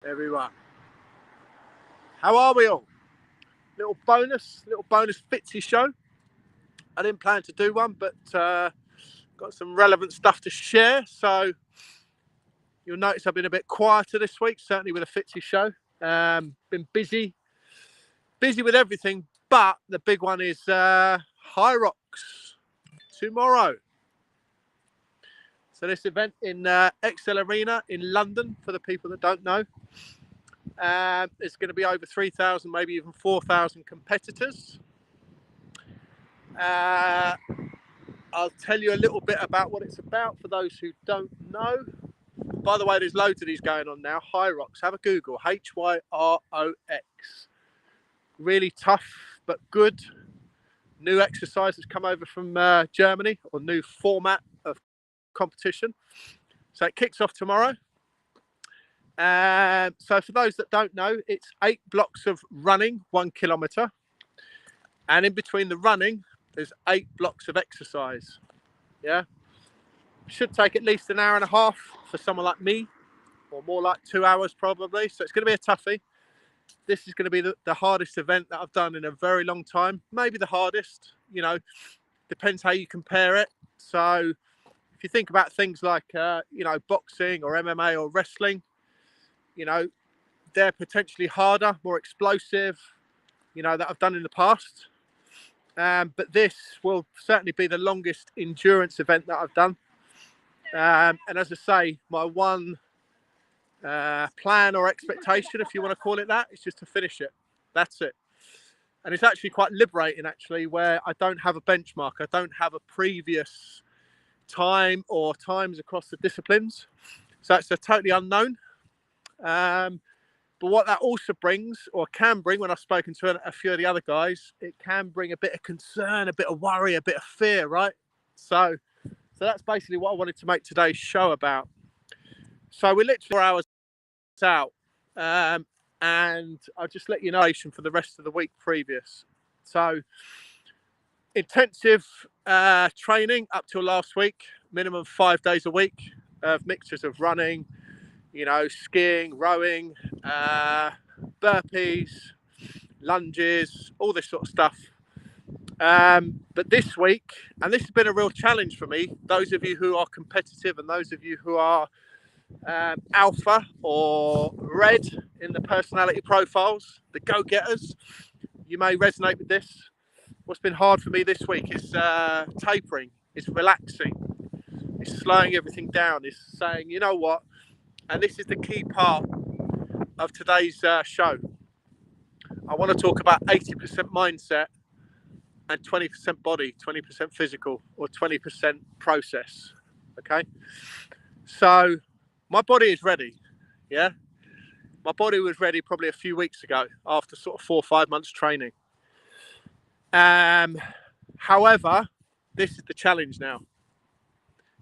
everyone. How are we all? Little bonus Fitzy show. I didn't plan to do one, but got some relevant stuff to share. So you'll notice I've been a bit quieter this week, certainly with a Fitzy show. Been busy with everything, but the big one is Hyrox tomorrow. So this event in Excel Arena in London, for the people that don't know. It's going to be over 3,000, maybe even 4,000 competitors. I'll tell you a little bit about what it's about for those who don't know. By the way, there's loads of these going on now. Hyrox, have a Google, Hyrox. Really tough, but good. New exercise has come over from Germany, or new format of competition. So it kicks off tomorrow. So for those that don't know, it's 8 blocks of running, 1 kilometre. And in between the running, there's 8 blocks of exercise. Yeah. Should take at least an hour and a half for someone like me, or more like 2 hours probably. So it's going to be a toughie. This is going to be the hardest event that I've done in a very long time. Maybe the hardest, depends how you compare it. So if you think about things like, boxing or MMA or wrestling, they're potentially harder, more explosive, that I've done in the past. But this will certainly be the longest endurance event that I've done. And as I say, my one plan or expectation, if you want to call it that, is just to finish it. That's it. And it's actually quite liberating, actually, where I don't have a benchmark. I don't have a previous time or times across the disciplines. So it's a totally unknown. But what that also brings, or can bring, when I've spoken to a few of the other guys, it can bring a bit of concern, a bit of worry, a bit of fear, right? So that's basically what I wanted to make today's show about. So we're literally 4 hours out, and I'll just let you know for the rest of the week previous. So intensive training up till last week, minimum 5 days a week of mixtures of running, skiing, rowing, burpees, lunges, all this sort of stuff. But this week, and this has been a real challenge for me, those of you who are competitive and those of you who are alpha or red in the personality profiles, the go-getters, you may resonate with this. What's been hard for me this week is tapering, is relaxing, is slowing everything down, is saying, you know what, and this is the key part of today's show. I want to talk about 80% mindset and 20% body, 20% physical, or 20% process. Okay. So my body is ready. Yeah. My body was ready probably a few weeks ago after sort of 4 or 5 months training. However, this is the challenge now.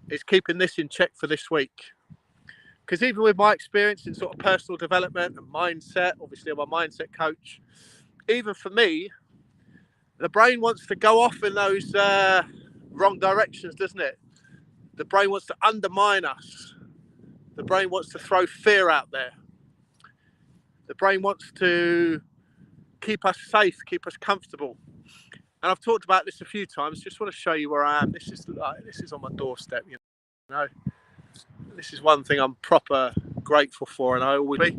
Is keeping this in check for this week. Because even with my experience in sort of personal development and mindset, obviously I'm a mindset coach, even for me, the brain wants to go off in those wrong directions, doesn't it? The brain wants to undermine us. The brain wants to throw fear out there. The brain wants to keep us safe, keep us comfortable. And I've talked about this a few times. Just want to show you where I am. This is on my doorstep, This is one thing I'm proper grateful for, and I always be,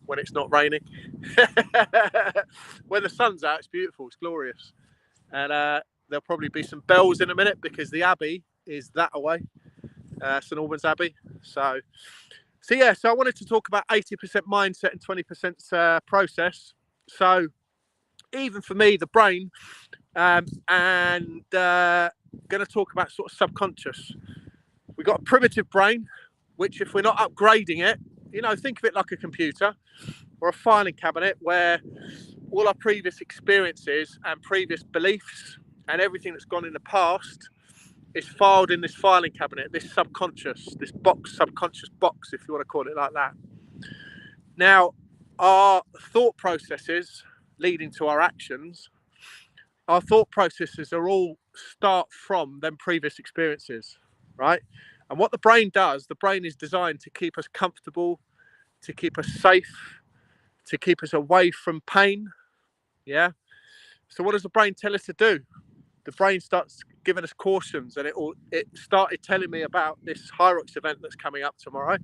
when it's not raining. When the sun's out, it's beautiful, it's glorious. And there'll probably be some bells in a minute because the Abbey is that away, St Albans Abbey. So I wanted to talk about 80% mindset and 20% process. So even for me, the brain, and going to talk about sort of subconscious. We've got a primitive brain, which if we're not upgrading it, think of it like a computer or a filing cabinet where all our previous experiences and previous beliefs and everything that's gone in the past is filed in this filing cabinet, this subconscious box, if you want to call it like that. Now, our thought processes leading to our actions, our thought processes are all start from them previous experiences, right? And what the brain does, the brain is designed to keep us comfortable, to keep us safe, to keep us away from pain. Yeah. So what does the brain tell us to do? The brain starts giving us cautions, and it started telling me about this Hyrox event that's coming up tomorrow.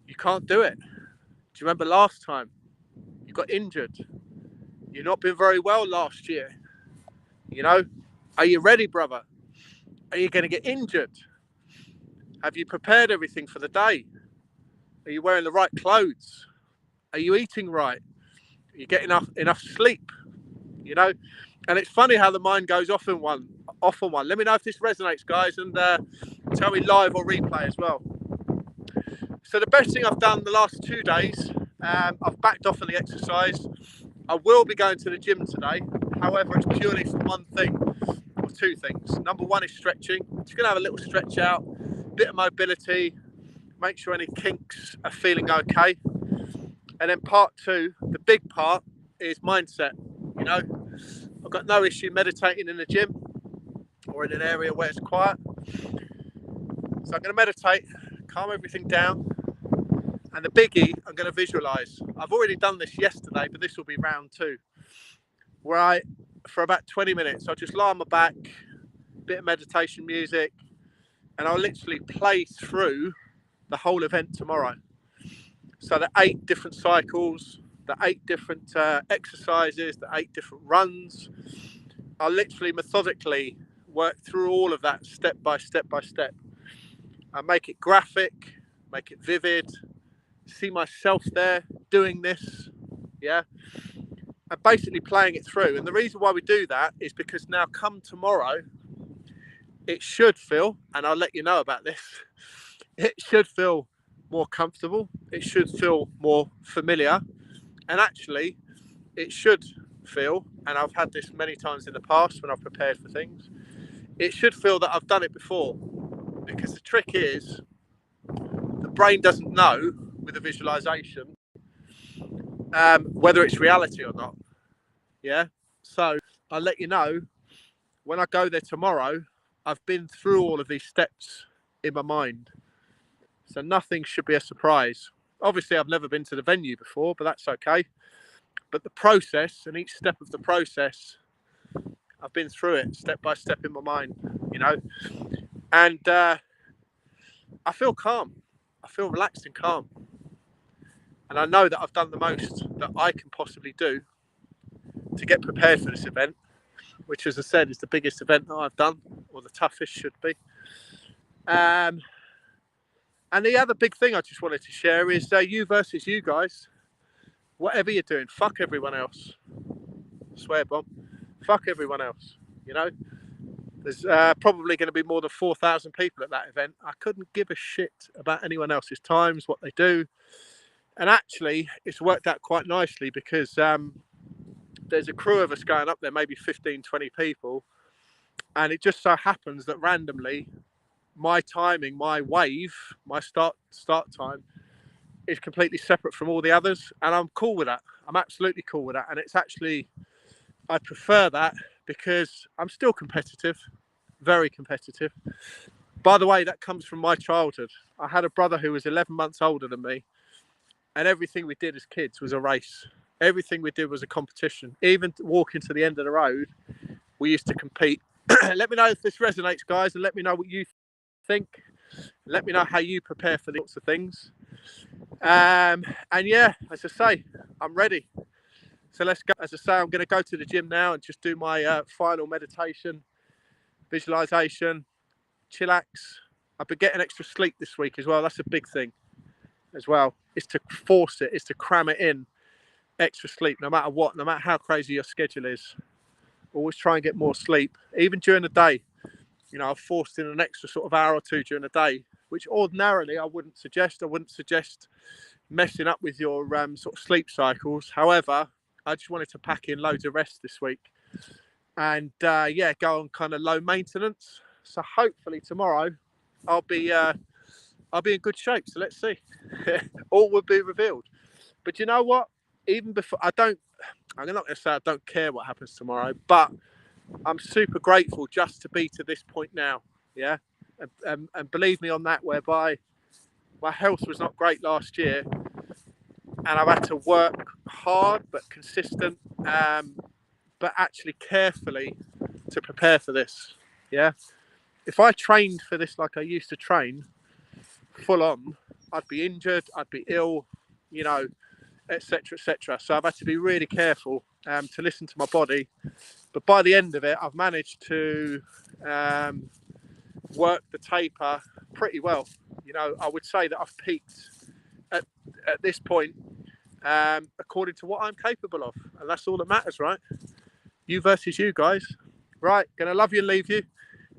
You can't do it. Do you remember last time? You got injured. You've not been very well last year. You know, are you ready, brother? Are you going to get injured? Have you prepared everything for the day? Are you wearing the right clothes? Are you eating right? Are you getting enough sleep? You know, and it's funny how the mind goes off on one. Let me know if this resonates, guys, and tell me live or replay as well. So the best thing I've done the last 2 days, I've backed off on the exercise. I will be going to the gym today. However, it's purely for one thing, or two things. Number one is stretching. Just going to have a little stretch out, bit of mobility, make sure any kinks are feeling okay. And then part two, the big part, is mindset. You know, I've got no issue meditating in the gym or in an area where it's quiet. So I'm going to meditate, calm everything down. And the biggie, I'm going to visualize. I've already done this yesterday, but this will be round two. Where for about 20 minutes, I'll just lie on my back, bit of meditation music, and I'll literally play through the whole event tomorrow. So the 8 different cycles, the 8 different exercises, the 8 different runs. I'll literally methodically work through all of that step by step by step. I make it graphic, make it vivid, see myself there doing this, yeah, and basically playing it through. And the reason why we do that is because now come tomorrow, it should feel, and I'll let you know about this, it should feel more comfortable, it should feel more familiar, and actually it should feel, and I've had this many times in the past when I've prepared for things, it should feel that I've done it before. Because the trick is, the brain doesn't know with a visualization whether it's reality or not. Yeah. So I'll let you know when I go there tomorrow, I've been through all of these steps in my mind. So nothing should be a surprise. Obviously, I've never been to the venue before, but that's okay. But the process and each step of the process, I've been through it step by step in my mind, you know. And I feel calm. I feel relaxed and calm. And I know that I've done the most that I can possibly do to get prepared for this event, which, as I said, is the biggest event that I've done, or the toughest should be. And the other big thing I just wanted to share is you versus you guys. Whatever you're doing, fuck everyone else. Swear bomb. Fuck everyone else. You know, there's probably going to be more than 4,000 people at that event. I couldn't give a shit about anyone else's times, what they do. And actually, it's worked out quite nicely because there's a crew of us going up there, maybe 15, 20 people. And it just so happens that randomly, my timing, my wave, my start time is completely separate from all the others. And I'm cool with that. I'm absolutely cool with that. And it's actually, I prefer that because I'm still competitive, very competitive. By the way, that comes from my childhood. I had a brother who was 11 months older than me. And everything we did as kids was a race. Everything we did was a competition. Even walking to the end of the road, we used to compete. Let me know if this resonates, guys, and let me know what you think. Let me know how you prepare for these sorts of things. And yeah, as I say, I'm ready. So let's go. As I say, I'm going to go to the gym now and just do my final meditation, visualization, chillax. I've been getting extra sleep this week as well. That's a big thing as well. Is to force it, is to cram it in. Extra sleep, no matter what, no matter how crazy your schedule is. Always try and get more sleep, even during the day. You know, I've forced in an extra sort of hour or two during the day, which ordinarily I wouldn't suggest. I wouldn't suggest messing up with your sort of sleep cycles. However, I just wanted to pack in loads of rest this week and yeah, go on kind of low maintenance. So hopefully tomorrow I'll be in good shape. So let's see. All will be revealed. But you know what? Even before, I'm not going to say I don't care what happens tomorrow, but I'm super grateful just to be to this point now. Yeah. And believe me on that, whereby my health was not great last year. and I've had to work hard but consistent, but actually carefully to prepare for this. Yeah, if I trained for this like I used to train, full on, I'd be injured, I'd be ill, you know, etc., etc. So I've had to be really careful to listen to my body. But by the end of it, I've managed to work the taper pretty well. You know, I would say that I've peaked at, at this point according to what I'm capable of. And that's all that matters, right? You versus you, guys. Right, gonna love you and leave you.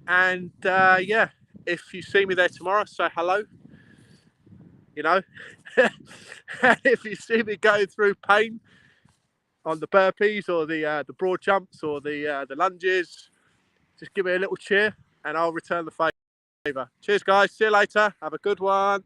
And yeah, if you see me there tomorrow, say hello. You know, and if you see me going through pain on the burpees or the broad jumps or the lunges, just give me a little cheer, and I'll return the favour. Cheers, guys. See you later. Have a good one.